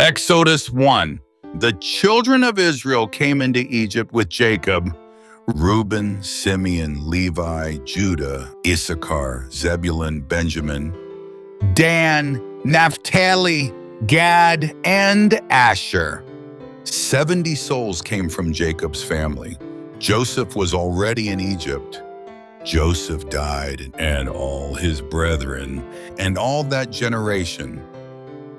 Exodus 1. The children of Israel came into Egypt with Jacob. Reuben, Simeon, Levi, Judah, Issachar, Zebulun, Benjamin, Dan, Naphtali, Gad, and Asher. 70 souls came from Jacob's family. Joseph was already in Egypt. Joseph died, and all his brethren, and all that generation.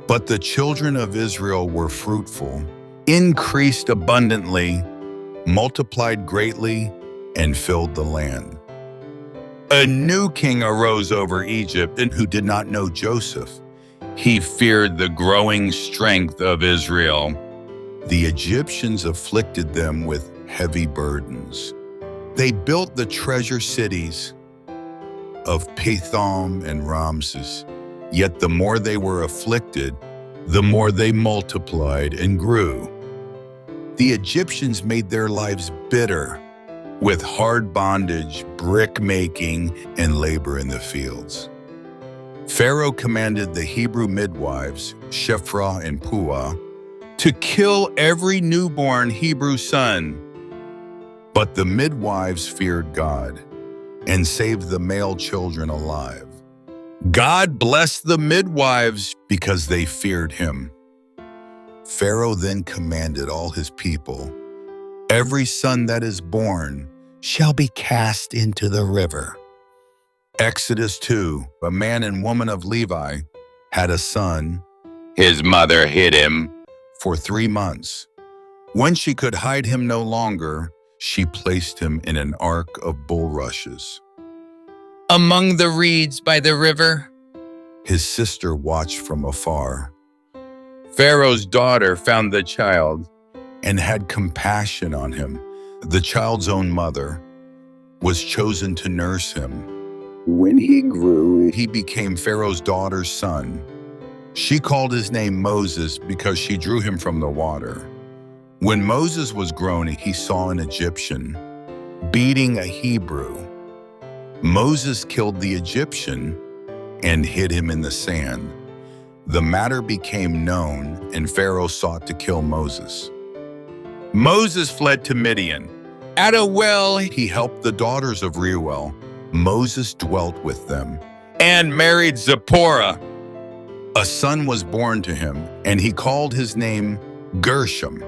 But the children of Israel were fruitful, increased abundantly, multiplied greatly, and filled the land. A new king arose over Egypt, and who did not know Joseph. He feared the growing strength of Israel. The Egyptians afflicted them with heavy burdens. They built the treasure cities of Pithom and Ramses. Yet the more they were afflicted, the more they multiplied and grew. The Egyptians made their lives bitter with hard bondage, brick making, and labor in the fields. Pharaoh commanded the Hebrew midwives, Shiphrah and Puah, to kill every newborn Hebrew son. But the midwives feared God and saved the male children alive. God blessed the midwives because they feared him. Pharaoh then commanded all his people, "Every son that is born shall be cast into the river." Exodus 2, a man and woman of Levi had a son. His mother hid him for 3 months. When she could hide him no longer, she placed him in an ark of bulrushes. Among the reeds by the river, his sister watched from afar. Pharaoh's daughter found the child and had compassion on him. The child's own mother was chosen to nurse him. When he grew, he became Pharaoh's daughter's son. She called his name Moses because she drew him from the water. When Moses was grown, he saw an Egyptian beating a Hebrew. Moses killed the Egyptian and hid him in the sand. The matter became known, and Pharaoh sought to kill Moses. Moses fled to Midian. At a well, he helped the daughters of Reuel. Moses dwelt with them and married Zipporah. A son was born to him, and he called his name Gershom.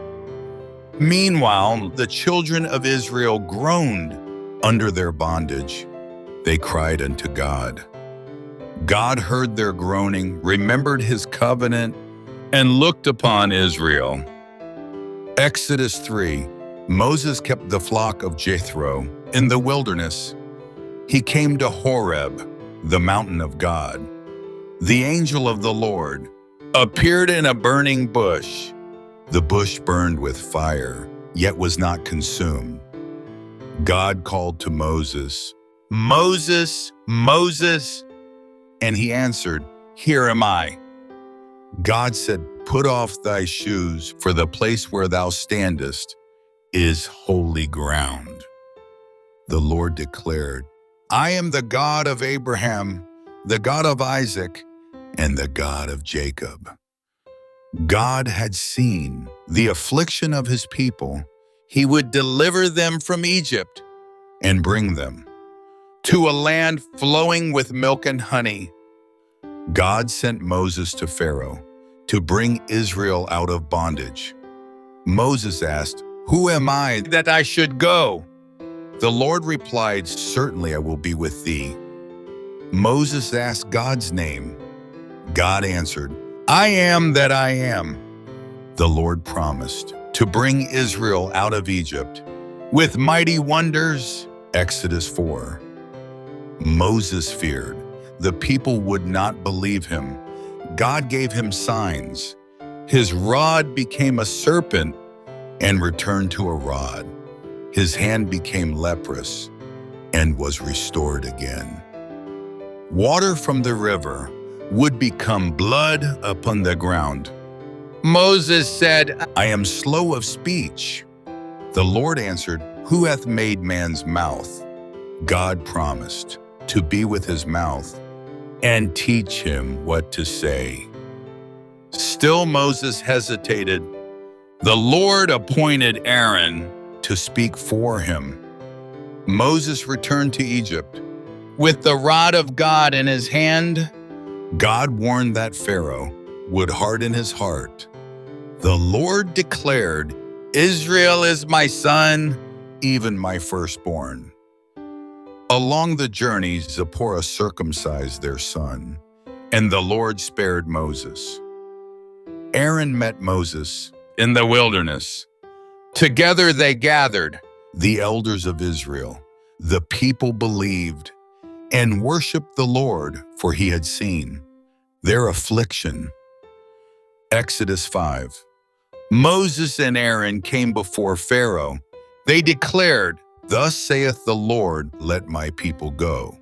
Meanwhile, the children of Israel groaned under their bondage. They cried unto God. God heard their groaning, remembered his covenant, and looked upon Israel. Exodus 3. Moses kept the flock of Jethro in the wilderness. He came to Horeb, the mountain of God. The angel of the Lord appeared in a burning bush. The bush burned with fire, yet was not consumed. God called to Moses, "Moses, Moses," and he answered, "Here am I." God said, "Put off thy shoes, for the place where thou standest is holy ground." The Lord declared, "I am the God of Abraham, the God of Isaac, and the God of Jacob." God had seen the affliction of his people. He would deliver them from Egypt and bring them to a land flowing with milk and honey. God sent Moses to Pharaoh to bring Israel out of bondage. Moses asked, "Who am I that I should go?" The Lord replied, "Certainly I will be with thee." Moses asked God's name. God answered, "I am that I am." The Lord promised to bring Israel out of Egypt with mighty wonders. Exodus 4. Moses feared. The people would not believe him. God gave him signs. His rod became a serpent and returned to a rod. His hand became leprous and was restored again. Water from the river would become blood upon the ground. Moses said, "I am slow of speech." The Lord answered, "Who hath made man's mouth?" God promised to be with his mouth and teach him what to say. Still Moses hesitated. The Lord appointed Aaron to speak for him. Moses returned to Egypt. With the rod of God in his hand, God warned that Pharaoh would harden his heart. The Lord declared, "Israel is my son, even my firstborn." Along the journey, Zipporah circumcised their son, and the Lord spared Moses. Aaron met Moses in the wilderness. Together they gathered, the elders of Israel. The people believed and worshiped the Lord, for he had seen their affliction. Exodus 5. Moses and Aaron came before Pharaoh. They declared, "Thus saith the Lord, let my people go."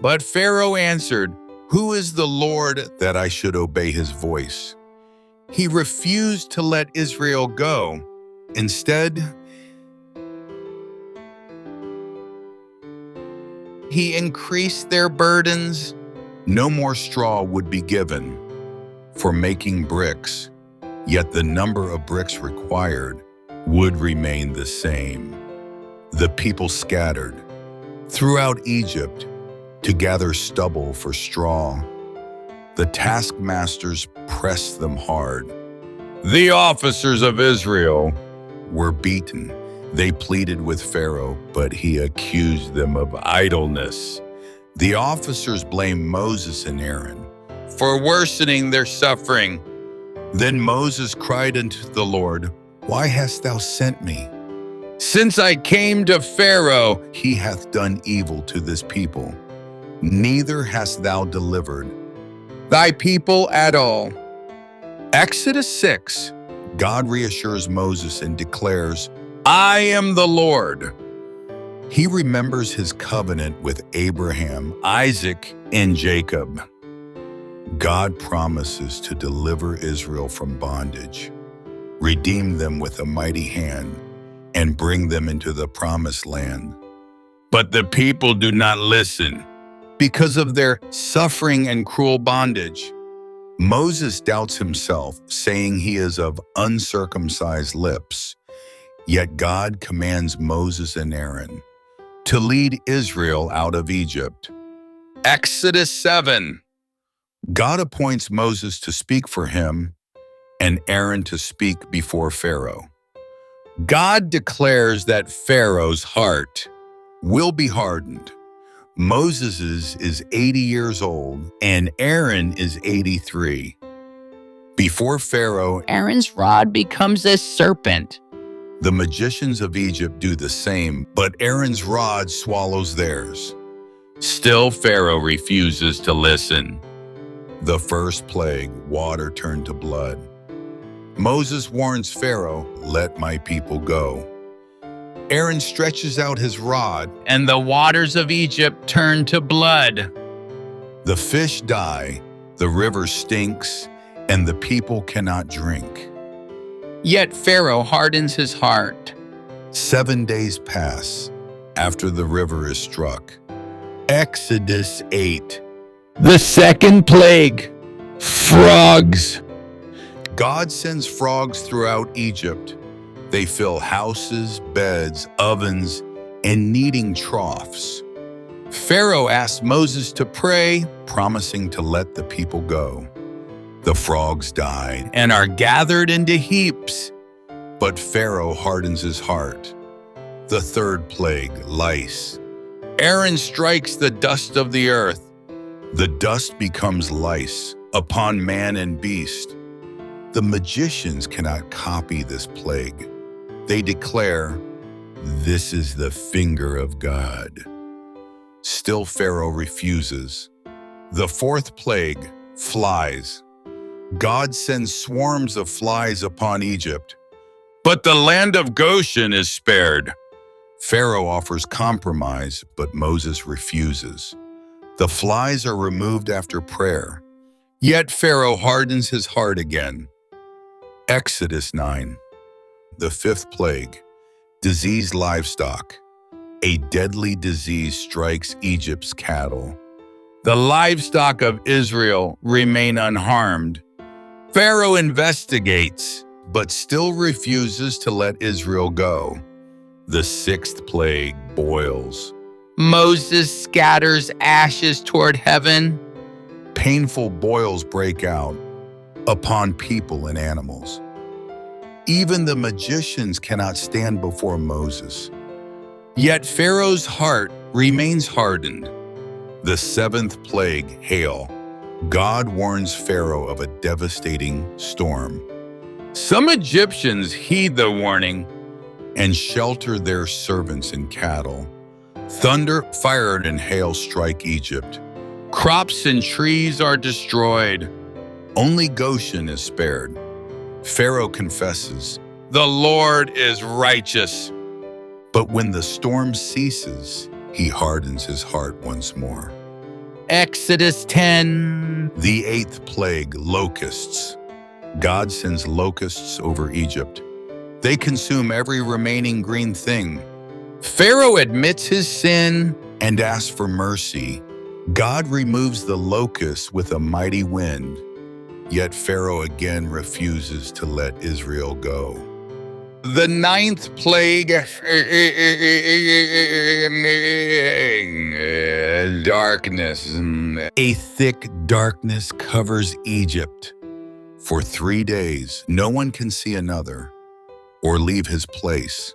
But Pharaoh answered, "Who is the Lord that I should obey his voice?" He refused to let Israel go. Instead, he increased their burdens. No more straw would be given for making bricks, yet the number of bricks required would remain the same. The people scattered throughout Egypt to gather stubble for straw. The taskmasters pressed them hard. The officers of Israel were beaten. They pleaded with Pharaoh, but he accused them of idleness. The officers blamed Moses and Aaron for worsening their suffering. Then Moses cried unto the Lord, "Why hast thou sent me? Since I came to Pharaoh, he hath done evil to this people. Neither hast thou delivered thy people at all." Exodus 6. God reassures Moses and declares, "I am the Lord." He remembers his covenant with Abraham, Isaac, and Jacob. God promises to deliver Israel from bondage, redeem them with a mighty hand, and bring them into the promised land. But the people do not listen because of their suffering and cruel bondage. Moses doubts himself, saying he is of uncircumcised lips. Yet God commands Moses and Aaron to lead Israel out of Egypt. Exodus 7. God appoints Moses to speak for him and Aaron to speak before Pharaoh. God declares that Pharaoh's heart will be hardened. Moses is 80 years old and Aaron is 83. Before Pharaoh, Aaron's rod becomes a serpent. the magicians of Egypt do the same, but Aaron's rod swallows theirs. Still, Pharaoh refuses to listen. The first plague, water turned to blood. Moses warns Pharaoh, "Let my people go." Aaron stretches out his rod, And the waters of Egypt turn to blood. the fish die, the river stinks, and the people cannot drink. Yet Pharaoh hardens his heart. 7 days pass after the river is struck. Exodus 8. The second plague, frogs. God sends frogs throughout Egypt. They fill houses, beds, ovens, and kneading troughs. Pharaoh asks Moses to pray, promising to let the people go. The frogs died and are gathered into heaps. But Pharaoh hardens his heart. The third plague, lice. Aaron strikes the dust of the earth. The dust becomes lice upon man and beast. The magicians cannot copy this plague. They declare, "This is the finger of God." Still Pharaoh refuses. The fourth plague, flies. God sends swarms of flies upon Egypt, but the land of Goshen is spared. Pharaoh offers compromise, but Moses refuses. The flies are removed after prayer. Yet Pharaoh hardens his heart again. Exodus 9. The fifth plague, diseased livestock. A deadly disease strikes Egypt's cattle. The livestock of Israel remain unharmed. Pharaoh investigates, but still refuses to let Israel go. The sixth plague boils. Moses scatters ashes toward heaven. Painful boils break out upon people and animals. Even the magicians cannot stand before Moses. Yet Pharaoh's heart remains hardened. The seventh plague, hail. God warns Pharaoh of a devastating storm. Some Egyptians heed the warning and shelter their servants and cattle. Thunder, fire, and hail strike Egypt. Crops and trees are destroyed. Only Goshen is spared. Pharaoh confesses, "The Lord is righteous." But when the storm ceases, he hardens his heart once more. Exodus 10. The eighth plague, locusts. God sends locusts over Egypt. They consume every remaining green thing. Pharaoh admits his sin and asks for mercy. God removes the locusts with a mighty wind. Yet Pharaoh again refuses to let Israel go. The ninth plague, darkness. A thick darkness covers Egypt. For 3 days, no one can see another or leave his place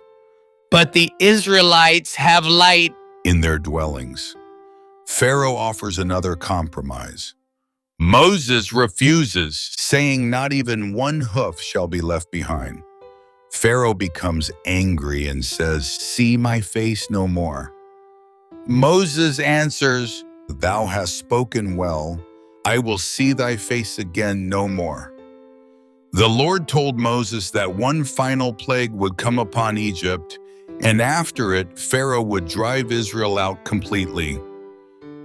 But the Israelites have light. in their dwellings. Pharaoh offers another compromise. Moses refuses, saying not even one hoof shall be left behind. Pharaoh becomes angry and says, "See my face no more." Moses answers, "Thou hast spoken well. I will see thy face again no more." The Lord told Moses that one final plague would come upon Egypt, and after it, Pharaoh would drive Israel out completely.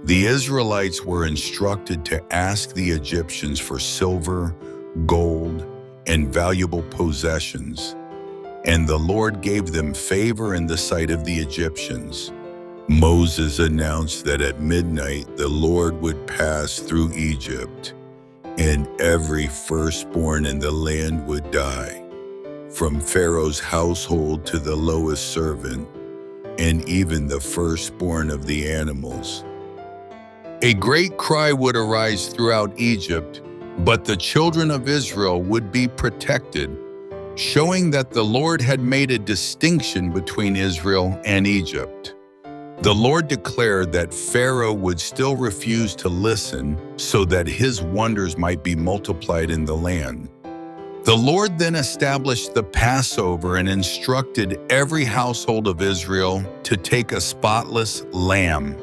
The Israelites were instructed to ask the Egyptians for silver, gold, and valuable possessions, and the Lord gave them favor in the sight of the Egyptians. Moses announced that at midnight the Lord would pass through Egypt, and every firstborn in the land would die, from Pharaoh's household to the lowest servant, and even the firstborn of the animals. A great cry would arise throughout Egypt, but the children of Israel would be protected, showing that the Lord had made a distinction between Israel and Egypt. The Lord declared that Pharaoh would still refuse to listen so that his wonders might be multiplied in the land. The Lord then established the Passover and instructed every household of Israel to take a spotless lamb.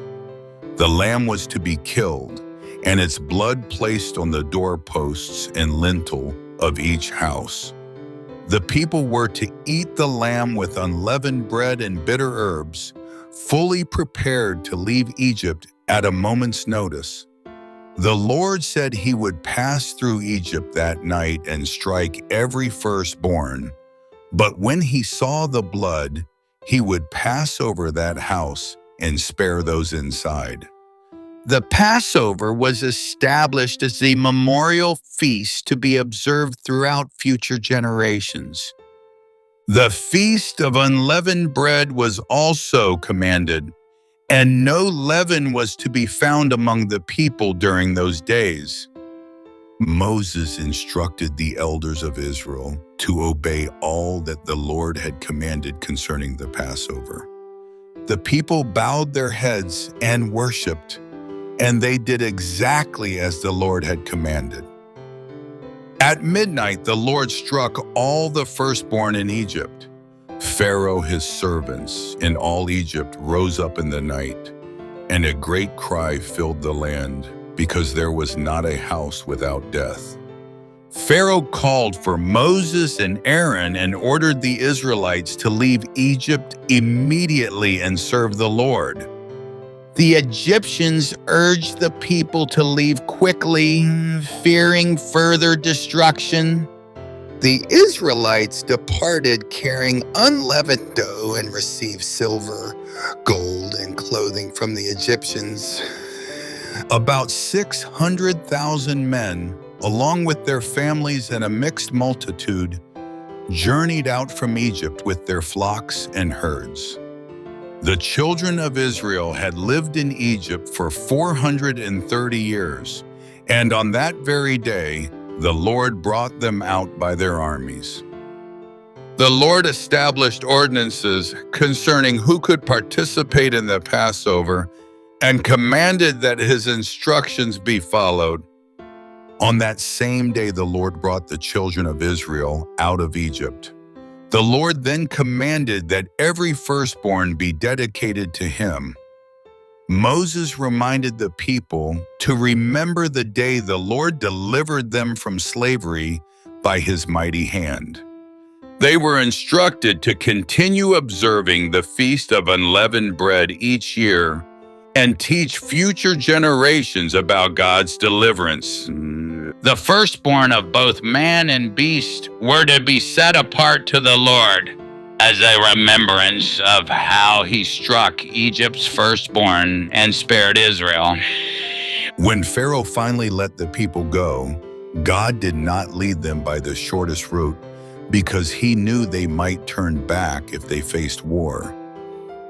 The lamb was to be killed, and its blood placed on the doorposts and lintel of each house. The people were to eat the lamb with unleavened bread and bitter herbs, fully prepared to leave Egypt at a moment's notice. The Lord said he would pass through Egypt that night and strike every firstborn, but when he saw the blood, he would pass over that house and spare those inside. The Passover was established as a memorial feast to be observed throughout future generations. The Feast of Unleavened Bread was also commanded, and no leaven was to be found among the people during those days. Moses instructed the elders of Israel to obey all that the Lord had commanded concerning the Passover. The people bowed their heads and worshiped, and they did exactly as the Lord had commanded. At midnight, the Lord struck all the firstborn in Egypt. Pharaoh, his servants, and all Egypt rose up in the night, and a great cry filled the land, because there was not a house without death. Pharaoh called for Moses and Aaron and ordered the Israelites to leave Egypt immediately and serve the Lord. The Egyptians urged the people to leave quickly, fearing further destruction. The Israelites departed carrying unleavened dough and received silver, gold, and clothing from the Egyptians. About 600,000 men along with their families and a mixed multitude, journeyed out from Egypt with their flocks and herds. The children of Israel had lived in Egypt for 430 years, and on that very day, the Lord brought them out by their armies. The Lord established ordinances concerning who could participate in the Passover and commanded that his instructions be followed. On that same day, the Lord brought the children of Israel out of Egypt. The Lord then commanded that every firstborn be dedicated to him. Moses reminded the people to remember the day the Lord delivered them from slavery by his mighty hand. They were instructed to continue observing the Feast of Unleavened Bread each year and teach future generations about God's deliverance. The firstborn of both man and beast were to be set apart to the Lord as a remembrance of how he struck Egypt's firstborn and spared Israel. When Pharaoh finally let the people go, God did not lead them by the shortest route because he knew they might turn back if they faced war.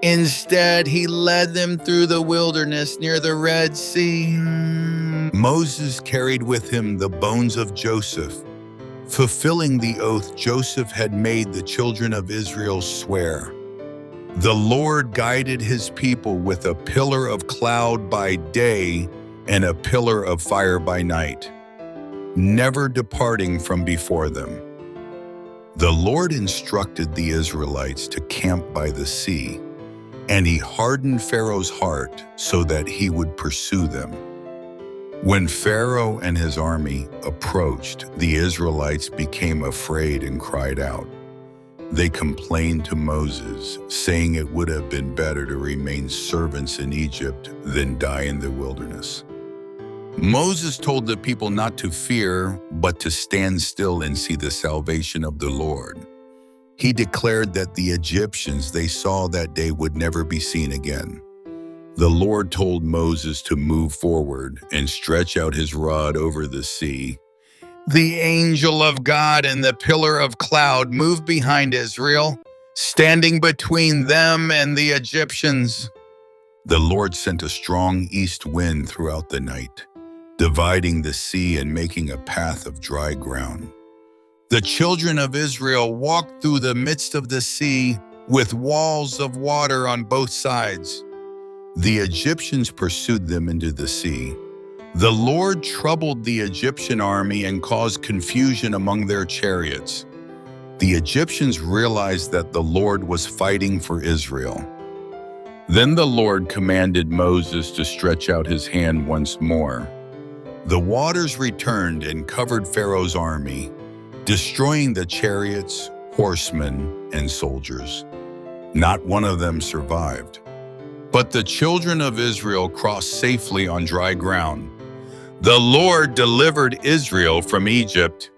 Instead, he led them through the wilderness near the Red Sea. Moses carried with him the bones of Joseph, fulfilling the oath Joseph had made the children of Israel swear. The Lord guided his people with a pillar of cloud by day and a pillar of fire by night, never departing from before them. The Lord instructed the Israelites to camp by the sea, and he hardened Pharaoh's heart so that he would pursue them. When Pharaoh and his army approached, the Israelites became afraid and cried out. They complained to Moses, saying it would have been better to remain servants in Egypt than die in the wilderness. Moses told the people not to fear, but to stand still and see the salvation of the Lord. He declared that the Egyptians they saw that day would never be seen again. The Lord told Moses to move forward and stretch out his rod over the sea. The angel of God and the pillar of cloud moved behind Israel, standing between them and the Egyptians. The Lord sent a strong east wind throughout the night, dividing the sea and making a path of dry ground. The children of Israel walked through the midst of the sea with walls of water on both sides. The Egyptians pursued them into the sea. The Lord troubled the Egyptian army and caused confusion among their chariots. The Egyptians realized that the Lord was fighting for Israel. Then the Lord commanded Moses to stretch out his hand once more. The waters returned and covered Pharaoh's army, destroying the chariots, horsemen, and soldiers. Not one of them survived. But the children of Israel crossed safely on dry ground. The Lord delivered Israel from Egypt,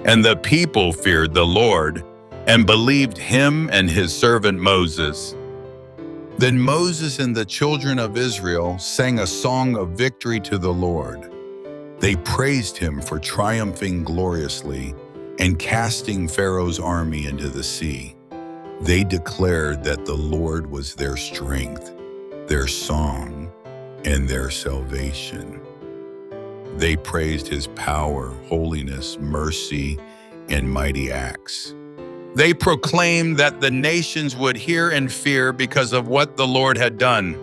and the people feared the Lord and believed him and his servant Moses. Then Moses and the children of Israel sang a song of victory to the Lord. They praised him for triumphing gloriously and casting Pharaoh's army into the sea. They declared that the Lord was their strength, their song, and their salvation. They praised his power, holiness, mercy, and mighty acts. They proclaimed that the nations would hear and fear because of what the Lord had done.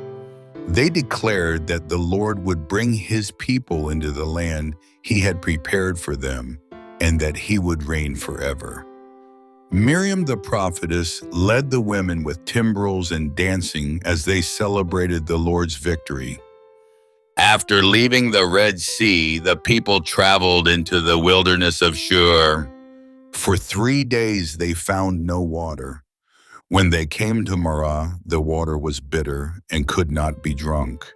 They declared that the Lord would bring his people into the land he had prepared for them, and that he would reign forever. Miriam the prophetess led the women with timbrels and dancing as they celebrated the Lord's victory. After leaving the Red Sea, the people traveled into the wilderness of Shur. For 3 days they found no water. When they came to Marah, the water was bitter and could not be drunk.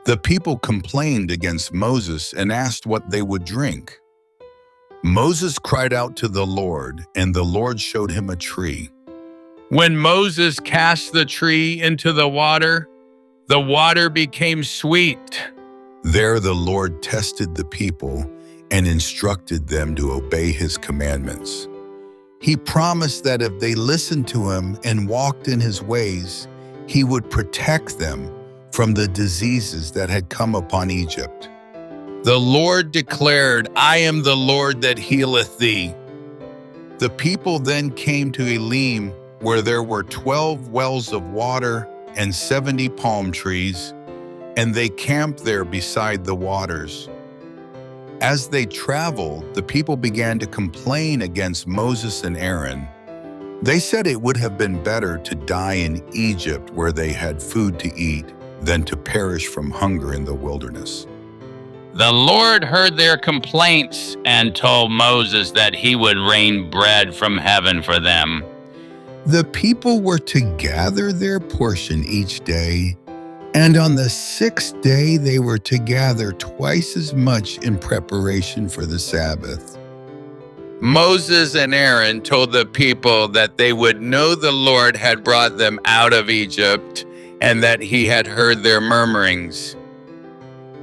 The people complained against Moses and asked what they would drink. Moses cried out to the Lord, and the Lord showed him a tree. When Moses cast the tree into the water became sweet. There the Lord tested the people and instructed them to obey his commandments. He promised that if they listened to him and walked in his ways, he would protect them from the diseases that had come upon Egypt. The Lord declared, "I am the Lord that healeth thee." The people then came to Elim, where there were 12 wells of water and 70 palm trees, and they camped there beside the waters. As they traveled, the people began to complain against Moses and Aaron. They said it would have been better to die in Egypt, where they had food to eat, than to perish from hunger in the wilderness. The Lord heard their complaints and told Moses that he would rain bread from heaven for them. The people were to gather their portion each day, and on the 6th day they were to gather twice as much in preparation for the Sabbath. Moses and Aaron told the people that they would know the Lord had brought them out of Egypt and that he had heard their murmurings.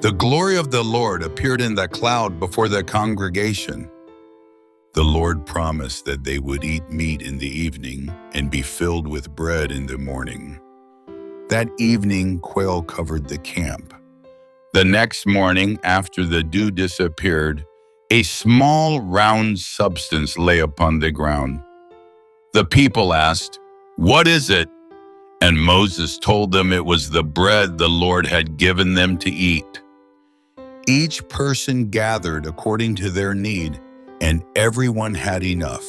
The glory of the Lord appeared in the cloud before the congregation. The Lord promised that they would eat meat in the evening and be filled with bread in the morning. That evening, quail covered the camp. The next morning, after the dew disappeared, a small round substance lay upon the ground. The people asked, "What is it?" And Moses told them it was the bread the Lord had given them to eat. Each person gathered according to their need, and everyone had enough.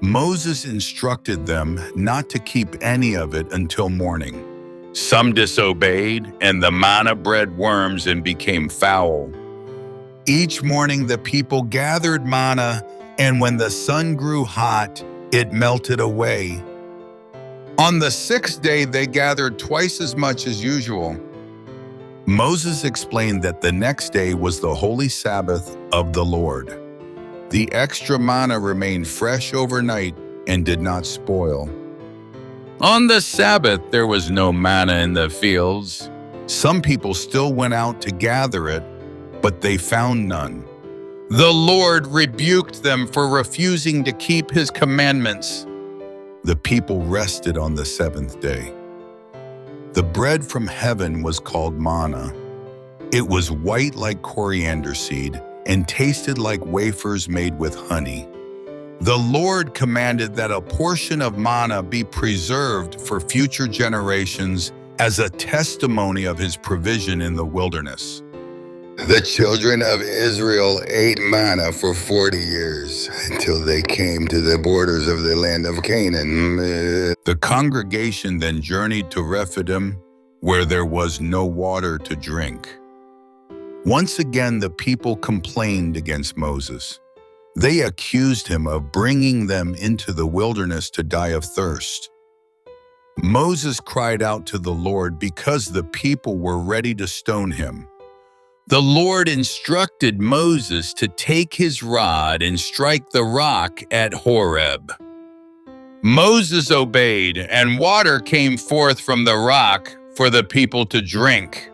Moses instructed them not to keep any of it until morning. Some disobeyed, and the manna bred worms and became foul. Each morning the people gathered manna, and when the sun grew hot, it melted away. On the 6th day they gathered twice as much as usual. Moses explained that the next day was the holy Sabbath of the Lord. The extra manna remained fresh overnight and did not spoil. On the Sabbath there was no manna in the fields. Some people still went out to gather it, but they found none. The Lord rebuked them for refusing to keep his commandments. The people rested on the 7th day. The bread from heaven was called manna. It was white like coriander seed and tasted like wafers made with honey. The Lord commanded that a portion of manna be preserved for future generations as a testimony of his provision in the wilderness. The children of Israel ate manna for 40 years until they came to the borders of the land of Canaan. The congregation then journeyed to Rephidim, where there was no water to drink. Once again, the people complained against Moses. They accused him of bringing them into the wilderness to die of thirst. Moses cried out to the Lord because the people were ready to stone him. The Lord instructed Moses to take his rod and strike the rock at Horeb. Moses obeyed, and water came forth from the rock for the people to drink.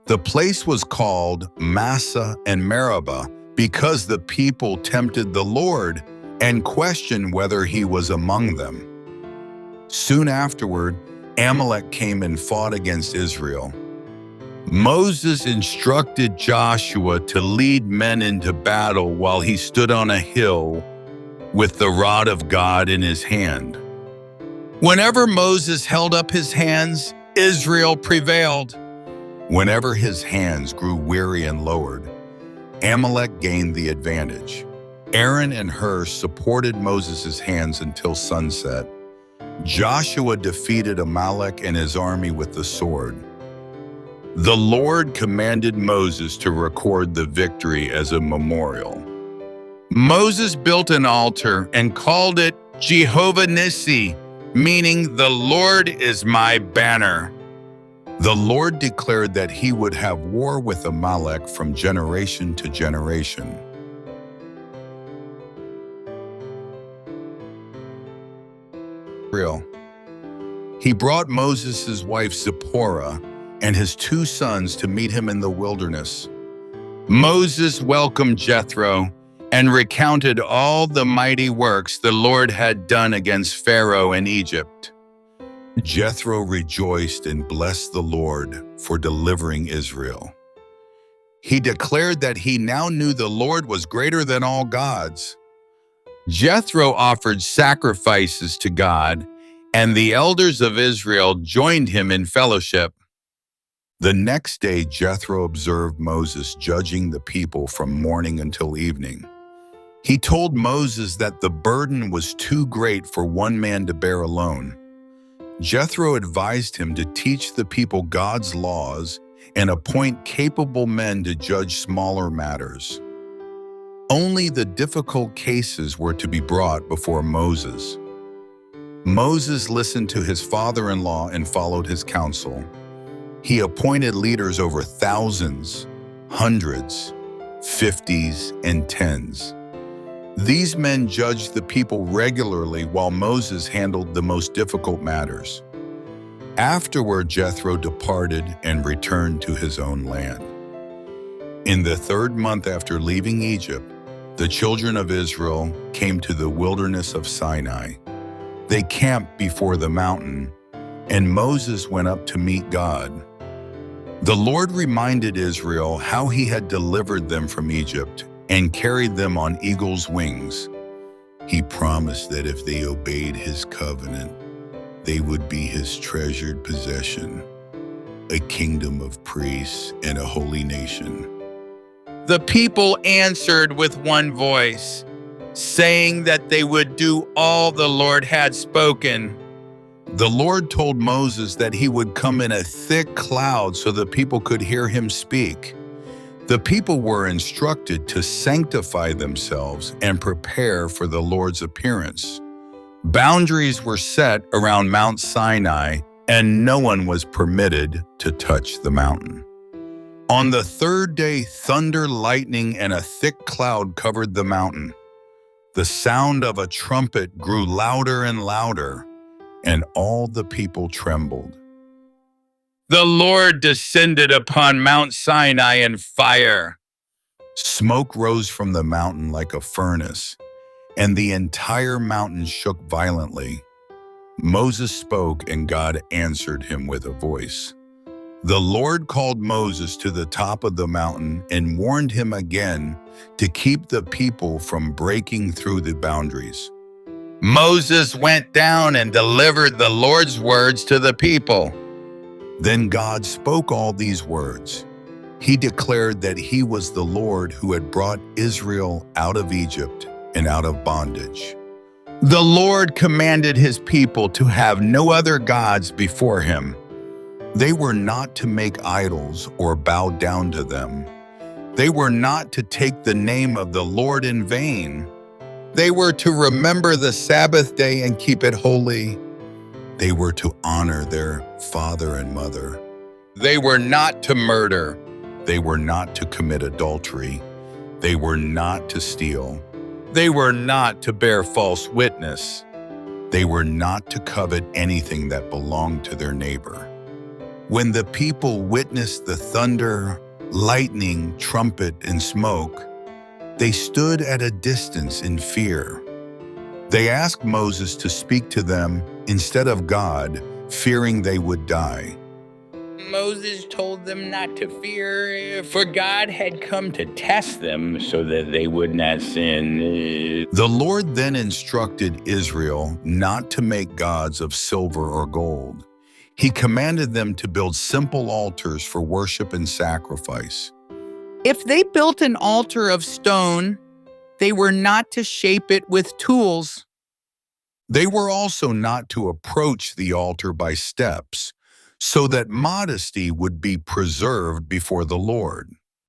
The place was called Massah and Meribah because the people tempted the Lord and questioned whether he was among them. Soon afterward, Amalek came and fought against Israel. Moses instructed Joshua to lead men into battle while he stood on a hill with the rod of God in his hand. Whenever Moses held up his hands, Israel prevailed. Whenever his hands grew weary and lowered, Amalek gained the advantage. Aaron and Hur supported Moses' hands until sunset. Joshua defeated Amalek and his army with the sword. The Lord commanded Moses to record the victory as a memorial. Moses built an altar and called it Jehovah Nissi, meaning the Lord is my banner. The Lord declared that he would have war with Amalek from generation to generation. He brought Moses' wife Zipporah and his 2 sons to meet him in the wilderness. Moses welcomed Jethro and recounted all the mighty works the Lord had done against Pharaoh in Egypt. Jethro rejoiced and blessed the Lord for delivering Israel. He declared that he now knew the Lord was greater than all gods. Jethro offered sacrifices to God, and the elders of Israel joined him in fellowship. The next day, Jethro observed Moses judging the people from morning until evening. He told Moses that the burden was too great for one man to bear alone. Jethro advised him to teach the people God's laws and appoint capable men to judge smaller matters. Only the difficult cases were to be brought before Moses. Moses listened to his father-in-law and followed his counsel. He appointed leaders over thousands, hundreds, 50s, and tens. These men judged the people regularly while Moses handled the most difficult matters. Afterward, Jethro departed and returned to his own land. In the 3rd month after leaving Egypt, the children of Israel came to the wilderness of Sinai. They camped before the mountain, and Moses went up to meet God. The Lord reminded Israel how he had delivered them from Egypt and carried them on eagle's wings. He promised that if they obeyed his covenant, they would be his treasured possession, a kingdom of priests and a holy nation. The people answered with one voice, saying that they would do all the Lord had spoken. The Lord told Moses that he would come in a thick cloud so the people could hear him speak. The people were instructed to sanctify themselves and prepare for the Lord's appearance. Boundaries were set around Mount Sinai, and no one was permitted to touch the mountain. On the 3rd day, thunder, lightning, and a thick cloud covered the mountain. The sound of a trumpet grew louder and louder, and all the people trembled. The Lord descended upon Mount Sinai in fire. Smoke rose from the mountain like a furnace, and the entire mountain shook violently. Moses spoke, and God answered him with a voice. The Lord called Moses to the top of the mountain and warned him again to keep the people from breaking through the boundaries. Moses went down and delivered the Lord's words to the people. Then God spoke all these words. He declared that he was the Lord who had brought Israel out of Egypt and out of bondage. The Lord commanded his people to have no other gods before him. They were not to make idols or bow down to them. They were not to take the name of the Lord in vain. They were to remember the Sabbath day and keep it holy. They were to honor their father and mother. They were not to murder. They were not to commit adultery. They were not to steal. They were not to bear false witness. They were not to covet anything that belonged to their neighbor. When the people witnessed the thunder, lightning, trumpet, and smoke, they stood at a distance in fear. They asked Moses to speak to them instead of God, fearing they would die. Moses told them not to fear, for God had come to test them so that they would not sin. The Lord then instructed Israel not to make gods of silver or gold. He commanded them to build simple altars for worship and sacrifice. If they built an altar of stone, they were not to shape it with tools. They were also not to approach the altar by steps, so that modesty would be preserved before the Lord.